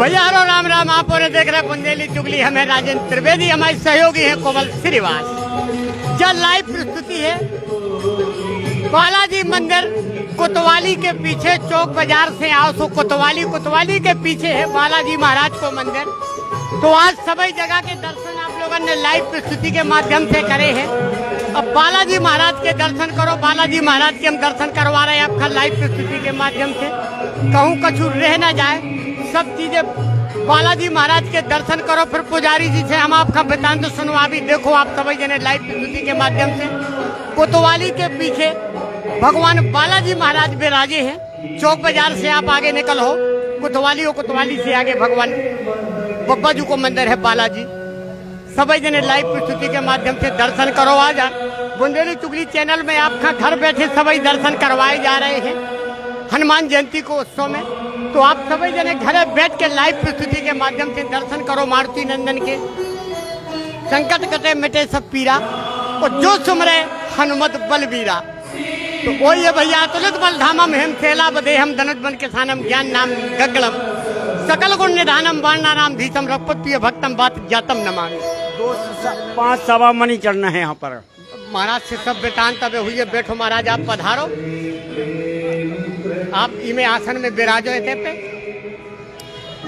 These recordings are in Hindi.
भैया हरो राम राम। आप और देख रहे बुंदेली चुगली। हमें राजेंद्र त्रिवेदी, हमारे सहयोगी है कोमल श्रीवास। जब लाइव प्रस्तुति है बालाजी मंदिर कोतवाली के पीछे, चौक बाजार से आओ तो कोतवाली के पीछे है बालाजी महाराज को मंदिर। तो आज सभी जगह के दर्शन आप लोगों ने लाइव प्रस्तुति के माध्यम से करे हैं। अब बालाजी महाराज के दर्शन करो। बालाजी महाराज के हम दर्शन करवा रहे हैं आपका लाइव प्रस्तुति के माध्यम से। कहूँ कछु रह ना जाए, सब चीजें बालाजी महाराज के दर्शन करो। फिर पुजारी जी से हम आपका वृतांत सुनवा भी। देखो आप सभी जने लाइव प्रस्तुति के माध्यम से कोतवाली के पीछे भगवान बालाजी महाराज विराजे हैं। चौक बाजार से आप आगे निकल हो कोतवाली हो, कोतवाली से आगे भगवान बप्पा जी को मंदिर है बालाजी। सभी जने लाइव प्रस्तुति के माध्यम से दर्शन करो। आज बुंदेली चुगली चैनल में आपका घर बैठे सभी दर्शन करवाए जा रहे हैं हनुमान जयंती को उत्सव में। तो आप सभी जने घर बैठ के लाइव प्रस्तुति के माध्यम से दर्शन करो मारुति नंदन के। संकट कटे मिटे सब पीरा और जो सुमरे हनुमत बलबीरा। तो वही है भैया। तुलित बल धामम हेम सेला बदे हम धनुष बन के सानम ज्ञान नाम गगलम सकल गुण निधानम वाणा नाम धीतम रघुपति भक्तम बात जातम नमामि। 5 सवा मनी चढ़ना है यहाँ पर। महाराज से सब वृतांत अब हुई है। बैठो महाराज, आप पधारो। आप इमे आसन में विराजो थे पे।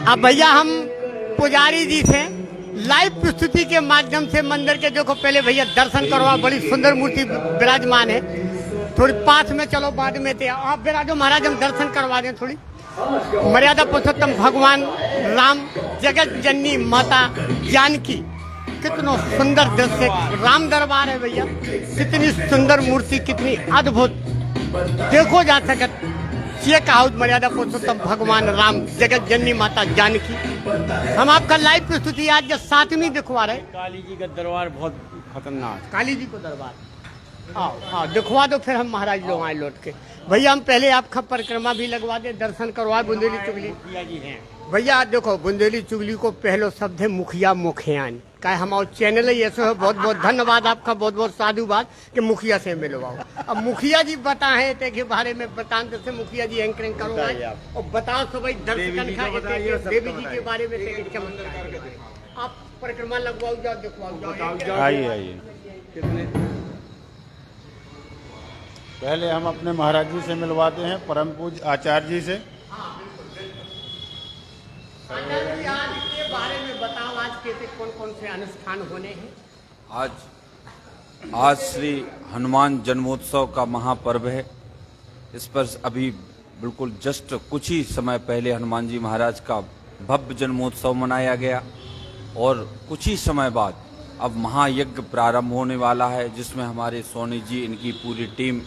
अब भैया हम पुजारी जी से लाइव प्रस्तुति के माध्यम से मंदिर के देखो पहले भैया दर्शन करवा। बड़ी सुंदर मूर्ति विराजमान है। थोड़ी पास में चलो, बाद में थे आप विराजो महाराज। हम दर्शन करवा दें थोड़ी। मर्यादा पुरुषोत्तम भगवान राम, जगत जननी माता जानकी। कितना सुंदर दृश्य राम दरबार है भैया। कितनी सुंदर मूर्ति, कितनी अद्भुत। देखो जा सकत ये कहा मर्यादा पुरुषोत्तम भगवान राम, जगत जननी माता जानकी। हम आपका लाइव प्रस्तुति आज 7वीं दिखवा रहे। काली जी का दरबार बहुत खतरनाक। काली जी को दरबार आओ दिखवा दो। फिर हम महाराज लोग आए लौट के। भैया हम पहले आपका परिक्रमा भी लगवा दे, दर्शन करवा। बुंदेली चुगली जी हैं भैया। देखो बुंदेली चुगली को पहलो शब्द है मुखिया मुखियान का। हमारा चैनल है ऐसे है। बहुत बहुत धन्यवाद आपका, बहुत बहुत साधुवाद कि मुखिया से मिलवाओ। अब मुखिया जी बताए थे के बारे में बतान से मुखिया जी एंकरिंग करो और बताओ सब दर्शकन देवी जी के बारे में चमत्कार। आप परिक्रमा लगवाओ जाओ, दिखवाओ जाओ। आइए। पहले हम अपने महाराज जी से मिलवाते हैं, परम पूज्य आचार्य जी से। आचार्य जी आज के बारे में बताओ, आज कैसे कौन कौन से अनुष्ठान होने हैं? आज श्री हनुमान जन्मोत्सव का महापर्व है। इस पर अभी बिल्कुल जस्ट कुछ ही समय पहले हनुमान जी महाराज का भव्य जन्मोत्सव मनाया गया और कुछ ही समय बाद अब महायज्ञ प्रारंभ होने वाला है, जिसमें हमारे सोनी जी, इनकी पूरी टीम,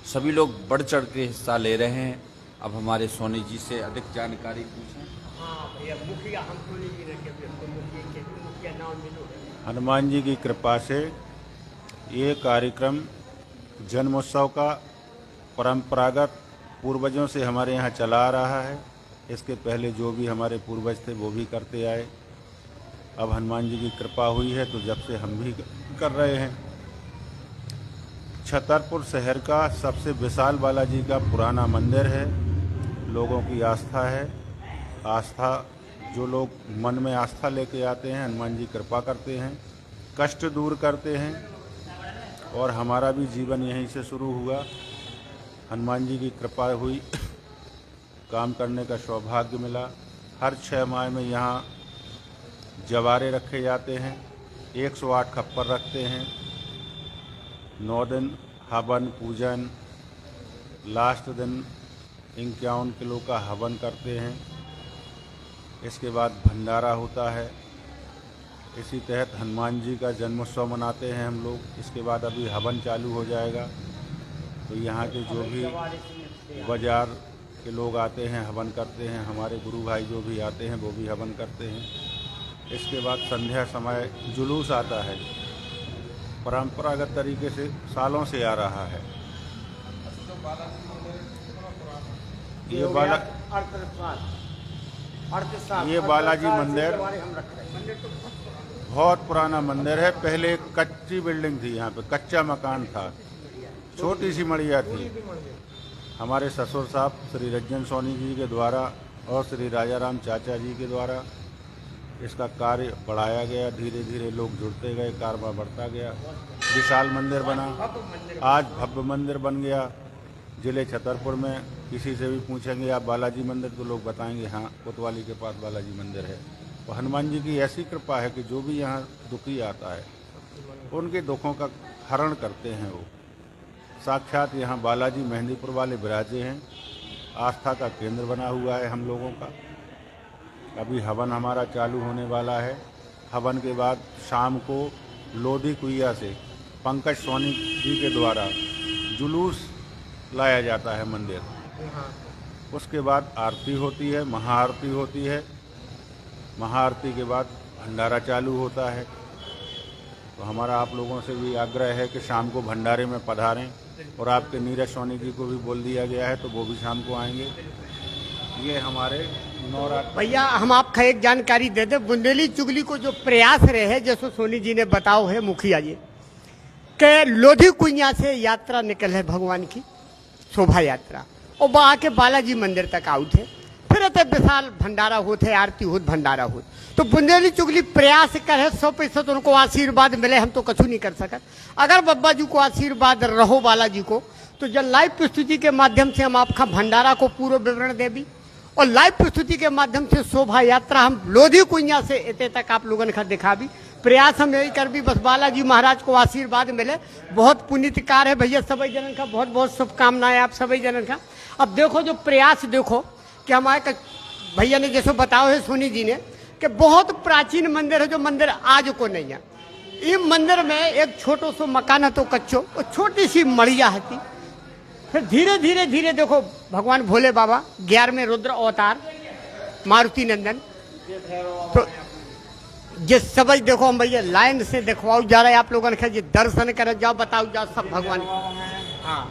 सभी लोग बढ़ चढ़ के हिस्सा ले रहे हैं। अब हमारे सोनी जी से अधिक जानकारी पूछें। मुखिया हम सोनी जी मुखिया नाम मिलो। हनुमान जी की कृपा से ये कार्यक्रम जन्मोत्सव का परंपरागत पूर्वजों से हमारे यहाँ चला आ रहा है। इसके पहले जो भी हमारे पूर्वज थे वो भी करते आए। अब हनुमान जी की कृपा हुई है तो जब से हम भी कर रहे हैं। छतरपुर शहर का सबसे विशाल बालाजी का पुराना मंदिर है। लोगों की आस्था है। आस्था जो लोग मन में आस्था लेके आते हैं, हनुमान जी कृपा करते हैं, कष्ट दूर करते हैं। और हमारा भी जीवन यहीं से शुरू हुआ। हनुमान जी की कृपा हुई, काम करने का सौभाग्य मिला। हर 6 माह में यहाँ जवारे रखे जाते हैं। 108 खप्पर रखते हैं। 9 दिन हवन पूजन, लास्ट दिन 51 किलो का हवन करते हैं। इसके बाद भंडारा होता है। इसी तहत हनुमान जी का जन्मोत्सव मनाते हैं हम लोग। इसके बाद अभी हवन चालू हो जाएगा। तो यहाँ के जो भी बाजार के लोग आते हैं हवन करते हैं। हमारे गुरु भाई जो भी आते हैं वो भी हवन करते हैं। इसके बाद संध्या समय जुलूस आता है। परंपरागत तरीके से सालों से आ रहा है। ये बालाजी मंदिर बहुत पुराना मंदिर है। पहले एक कच्ची बिल्डिंग थी, यहाँ पे कच्चा मकान था, छोटी सी मड़िया थी। हमारे ससुर साहब श्री रंजन सोनी जी के द्वारा और श्री राजाराम चाचा जी के द्वारा इसका कार्य बढ़ाया गया। धीरे धीरे लोग जुड़ते गए, कारोबार बढ़ता गया, विशाल मंदिर बना, आज भव्य मंदिर बन गया। जिले छतरपुर में किसी से भी पूछेंगे आप बालाजी मंदिर, तो लोग बताएंगे हाँ कोतवाली के पास बालाजी मंदिर है। और हनुमान जी की ऐसी कृपा है कि जो भी यहाँ दुखी आता है उनके दुखों का हरण करते हैं। वो साक्षात यहाँ बालाजी मेहंदीपुर वाले विराजे हैं। आस्था का केंद्र बना हुआ है हम लोगों का। अभी हवन हमारा चालू होने वाला है। हवन के बाद शाम को लोधी कुइया से पंकज सोनी जी के द्वारा जुलूस लाया जाता है मंदिर। उसके बाद आरती होती है, महाआरती होती है। महाआरती के बाद भंडारा चालू होता है। तो हमारा आप लोगों से भी आग्रह है कि शाम को भंडारे में पधारें। और आपके नीरज सोनी जी को भी बोल दिया गया है, तो वो भी शाम को आएंगे। ये हमारे नवरात्र। भैया हम आपका एक जानकारी दे दें, बुंदेली चुगली को जो प्रयास रहे हैं, जैसे सोनी जी ने बताओ है मुखिया जी के लोधी कुइया से यात्रा निकल है भगवान की शोभा यात्रा, और वहाँ के बालाजी मंदिर तक आउट है। फिर अतः विशाल भंडारा होते, आरती होत, भंडारा होत। तो बुंदेली चुगली प्रयास करे 100% उनको आशीर्वाद मिले, हम तो कछु नहीं कर सकत। अगर बब्बा जी को आशीर्वाद रहो बालाजी को, तो जब लाइव प्रस्तुति के माध्यम से हम आपका भंडारा को पूरा विवरण देवी, और लाइव प्रस्तुति के माध्यम से शोभा यात्रा हम लोधी कुइया से इतने तक आप लोगों ने दिखा भी। प्रयास हम यही कर भी, बस बालाजी महाराज को आशीर्वाद मिले। बहुत पुनीत कार्य है भैया, सभी जनन का बहुत बहुत शुभकामनाएं आप सभी जनन का। अब देखो जो प्रयास देखो कि हमारे भैया ने जैसे बताओ है सोनी जी ने कि बहुत प्राचीन मंदिर है, जो मंदिर आज को नहीं है। इस मंदिर में एक छोटो सो मकान है तो कच्चो, और छोटी सी मड़िया है। फिर धीरे धीरे धीरे देखो भगवान भोले बाबा 11वें रुद्र अवतार मारुति नंदन, तो जिस सब देखो हम भैया लाइन से देखवाओ जा रहे हैं आप लोगों ने, दर्शन कर जाओ, बताओ जाओ सब भगवान। हाँ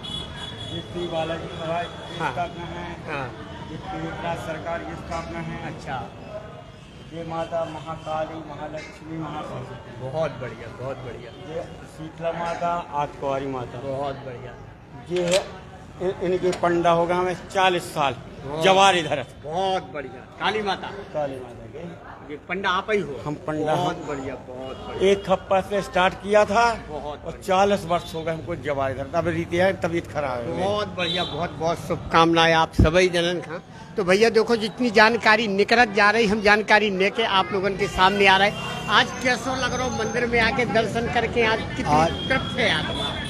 बालाजी महाराज हाँ। स्थापना है। हाँ सरकार की स्थापना है। अच्छा, ये माता महाकाली, महालक्ष्मी, महासरस्वती। बहुत बढ़िया बहुत बढ़िया, ये शीतला माता, आठकुंवारी माता। बहुत बढ़िया। ये है इनके पंडा होगा हमें 40 साल जवार इधर। बहुत बढ़िया। काली माता, काली माता के ये पंडा आप ही हो? हम पंडा। बहुत बढ़िया बहुत बढ़िया। एक खप्पा से स्टार्ट किया था बहुत और 40 वर्ष हो गए हमको जवार इधर। तब रीति है, तबीयत खराब है। बहुत बढ़िया, बहुत बहुत शुभकामनाएं आप सभी जनन का। तो भैया देखो जितनी जानकारी निकलत जा रही, हम जानकारी लेके आप लोगों के सामने आ रहे हैं। आज कैसा लग रहा हो मंदिर में आके दर्शन करके? आज कितनी तृप्त है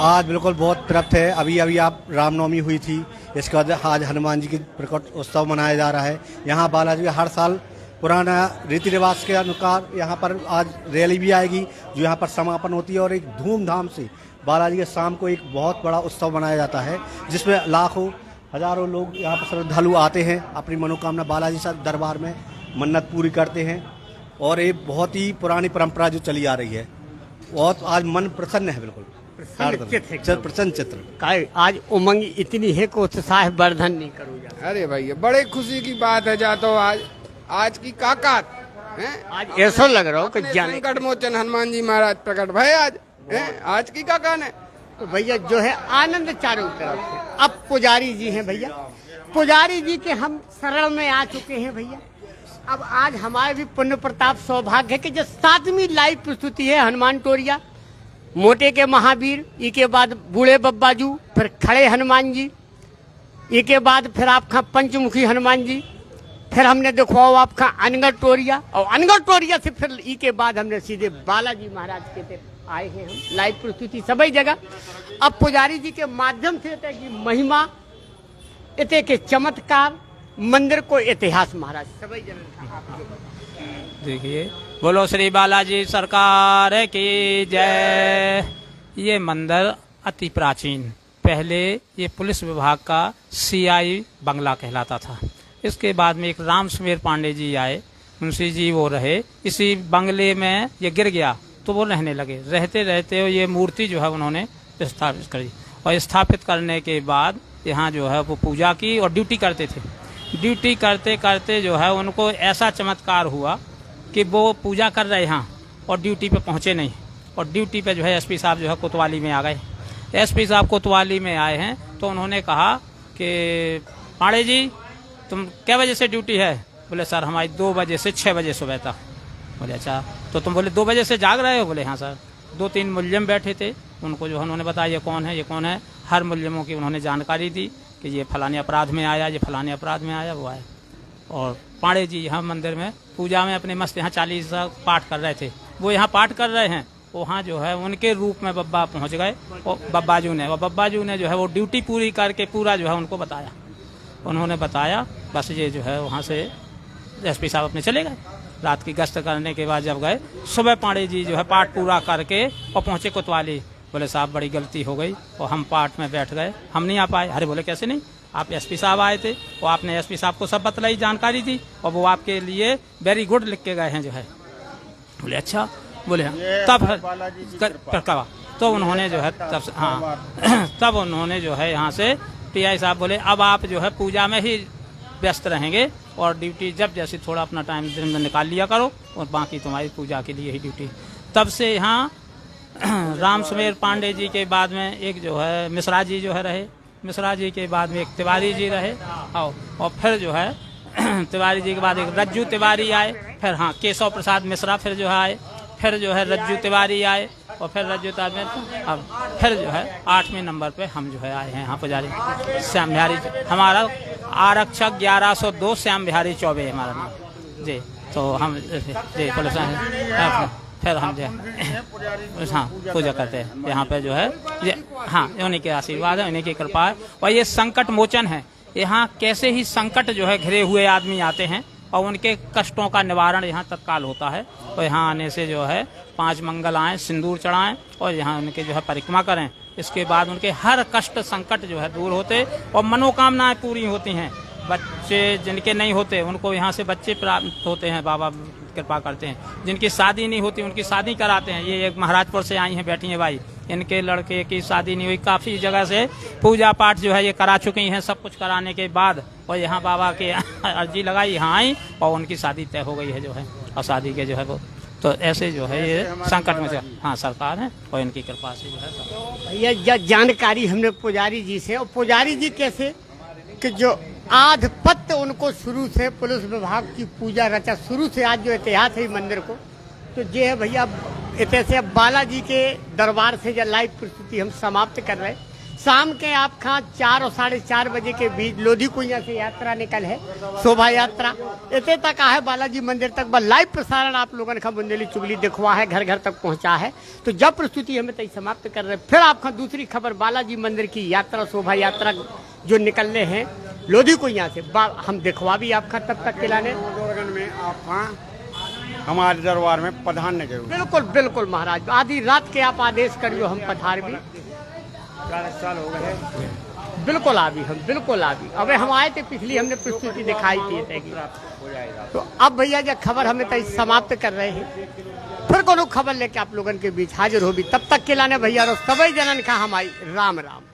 आज बिल्कुल बहुत तृप्त है। अभी अभी आप रामनवमी हुई थी, इसके बाद आज हनुमान जी की प्रकट उत्सव मनाया जा रहा है। यहाँ बालाजी हर साल पुराना रीति रिवाज के अनुसार यहाँ पर आज रैली भी आएगी, जो यहाँ पर समापन होती है। और एक धूमधाम से बालाजी के शाम को एक बहुत बड़ा उत्सव मनाया जाता है, जिसमें लाखों हजारों लोग यहाँ पर श्रद्धालु आते हैं, अपनी मनोकामना बालाजी से दरबार में मन्नत पूरी करते हैं। और ये बहुत ही पुरानी परंपरा जो चली आ रही है, बहुत आज मन प्रसन्न है, बिल्कुल प्रसन्न चित्र। आज उमंग इतनी है कि उत्साह वर्धन नहीं करूँगा। अरे भैया बड़े खुशी की बात है। जातो आज की काकात है। आज ऐसा लग रहा हो कि संकट मोचन हनुमान जी महाराज प्रकट भय आज है। आज की काकान है। तो भैया जो है आनंद चारों तरफ से। अब पुजारी जी हैं भैया, पुजारी जी के हम शरण में आ चुके हैं भैया। अब आज हमारे भी पुण्य प्रताप सौभाग्य है कि जो 7वीं लाइव प्रस्तुति है हनुमान टोरिया, मोटे के महावीर, इसके बाद बूढ़े बब्बाजू, फिर खड़े हनुमान जी, इसके बाद फिर आपका पंचमुखी हनुमान जी, फिर हमने दिखवाओ आपका अनगढ़ टोरिया, और अनगढ़ टोरिया से फिर इसके बाद हमने सीधे बालाजी महाराज के आए हैं हम लाइव प्रस्तुति सभी जगह। अब पुजारी जी के माध्यम से इतने की महिमा, इतने के चमत्कार, मंदिर को इतिहास महाराज सभी जगह। देखिए, बोलो श्री बालाजी सरकार की जय। ये मंदिर अति प्राचीन, पहले ये पुलिस विभाग का CI बंगला कहलाता था। इसके बाद में एक राम सुमेर पांडे जी आए, मुंशी जी वो रहे। इसी बंगले में ये गिर गया तो वो रहने लगे। रहते रहते ये मूर्ति जो है उन्होंने स्थापित करी, और स्थापित करने के बाद यहाँ जो है वो पूजा की और ड्यूटी करते थे। ड्यूटी करते करते जो है उनको ऐसा चमत्कार हुआ कि वो पूजा कर रहे यहाँ और ड्यूटी पे पहुँचे नहीं, और ड्यूटी पे जो है SP साहब जो है कोतवाली में आ गए। SP साहब कोतवाली में आए हैं तो उन्होंने कहा कि पांडे जी तुम क्या बजे से ड्यूटी है? बोले सर हमारी 2 बजे से 6 बजे सुबह तक। बोले अच्छा, तो तुम बोले 2 बजे से जाग रहे हो? बोले हाँ सर। 2-3 मुलजिम बैठे थे, उनको जो उन्होंने बताया ये कौन है, ये कौन है। हर मुलजिमों की उन्होंने जानकारी दी कि ये फलाने अपराध में आया, ये फलाने अपराध में आया, वो आया। और पांडे जी यहाँ मंदिर में पूजा में अपने मस्त यहाँ 40 पाठ कर रहे थे, वो यहाँ पाठ कर रहे हैं। वहाँ जो है उनके रूप में बब्बा पहुँच गए, और बब्बाजू ने जो है वो ड्यूटी पूरी करके पूरा जो है उनको बताया। उन्होंने बताया, बस ये जो है वहाँ से एसपी साहब अपने चले गए। रात की गश्त करने के बाद जब गए, सुबह पांडे जी जो है पाठ पूरा करके और पहुँचे कोतवाली। बोले साहब बड़ी गलती हो गई और हम पाठ में बैठ गए, हम नहीं आ पाए। अरे बोले कैसे नहीं, आप एसपी साहब आए थे और आपने एसपी साहब को सब बतलाई, जानकारी दी, और वो आपके लिए वेरी गुड लिख के गए हैं जो है। बोले अच्छा, बोले हाँ। तब तो उन्होंने जो है तब हाँ तब उन्होंने जो है यहाँ से टीआई साहब बोले अब आप जो है पूजा में ही व्यस्त रहेंगे और ड्यूटी जब जैसे थोड़ा अपना टाइम दिन में निकाल लिया करो, और बाकी तुम्हारी पूजा के लिए ही ड्यूटी। तब से यहाँ राम सुमेर पांडे जी के बाद में एक जो है मिश्रा जी जो है रहे, मिश्रा जी के बाद में एक तिवारी जी रहे, और फिर जो है तिवारी जी के बाद एक रज्जू तिवारी आए, फिर हाँ केशव प्रसाद मिश्रा फिर जो है आए, फिर जो है रज्जू तिवारी आए, और फिर रज्जू तिवारी, अब फिर जो है 8वें नंबर पे हम जो है आए हैं यहाँ पुजारी श्याम बिहारी। हमारा आरक्षक 1102 श्याम बिहारी चौबे हमारा नाम जी। तो हम जी पुलिस फिर हम जो है हाँ पूजा करते हैं यहाँ पे जो है ये, हाँ उन्हीं के आशीर्वाद है, उन्हीं की कृपा है। और ये संकट मोचन है, यहाँ कैसे ही संकट जो है घिरे हुए आदमी आते हैं और उनके कष्टों का निवारण यहाँ तत्काल होता है। और यहाँ आने से जो है 5 मंगल आएँ, सिंदूर चढ़ाएं और यहाँ उनके जो है परिक्रमा करें। इसके बाद उनके हर कष्ट संकट जो है दूर होते और मनोकामनाएं पूरी होती हैं। बच्चे जिनके नहीं होते उनको यहाँ से बच्चे प्राप्त होते हैं, बाबा कृपा करते हैं। जिनकी शादी नहीं होती उनकी शादी कराते हैं। ये एक महाराजपुर से आई हैं, बैठी हैं भाई, इनके लड़के की शादी नहीं हुई, काफ़ी जगह से पूजा पाठ जो है ये करा चुकी हैं। सब कुछ कराने के बाद और यहाँ बाबा के अर्जी लगाई, यहाँ आई और उनकी शादी तय हो गई है जो है, और शादी के जो है वो तो ऐसे जो है ये संकट में से हाँ सरकार है और इनकी कृपा से जो है। भैया जानकारी हमने पुजारी जी से, और पुजारी जी कैसे कि जो आधिपत्य उनको शुरू से पुलिस विभाग की पूजा रचा, शुरू से आज जो इतिहास है मंदिर को, तो ये है भैया इतने से अब बालाजी के दरबार से जो लाइव प्रस्तुति हम समाप्त कर रहे हैं। शाम के आपका 4 और 4:30 बजे के बीच लोधी कुइया से यात्रा निकल है, शोभा यात्रा इतने तक है बालाजी मंदिर तक। लाइव प्रसारण आप लोगों ने बुंदेली चुगली दिखवा है, घर घर तक पहुंचा है। तो जब प्रस्तुति हमें तय समाप्त कर रहे हैं, फिर आपका दूसरी खबर बालाजी मंदिर की यात्रा, शोभा यात्रा जो निकलने हैं लोधी कुइया से, हम दिखवा भी आपका तब तक खिलाने में आप हमारे दरबार में पधार ने जरूर। बिल्कुल बिल्कुल महाराज, आधी रात के आप आदेश करियो, हम पधार भी 40 साल हो गए। बिल्कुल आ भी, हम बिल्कुल आ भी। अबे हम आए थे, पिछली हमने प्रस्तुति दिखाई थी तो अब भैया जब खबर हमें तय समाप्त कर रहे हैं, फिर कोनो खबर लेके आप लोगों के बीच हाजिर होगी। तब तक के लाने भैया सभी जनन का हमारी राम राम।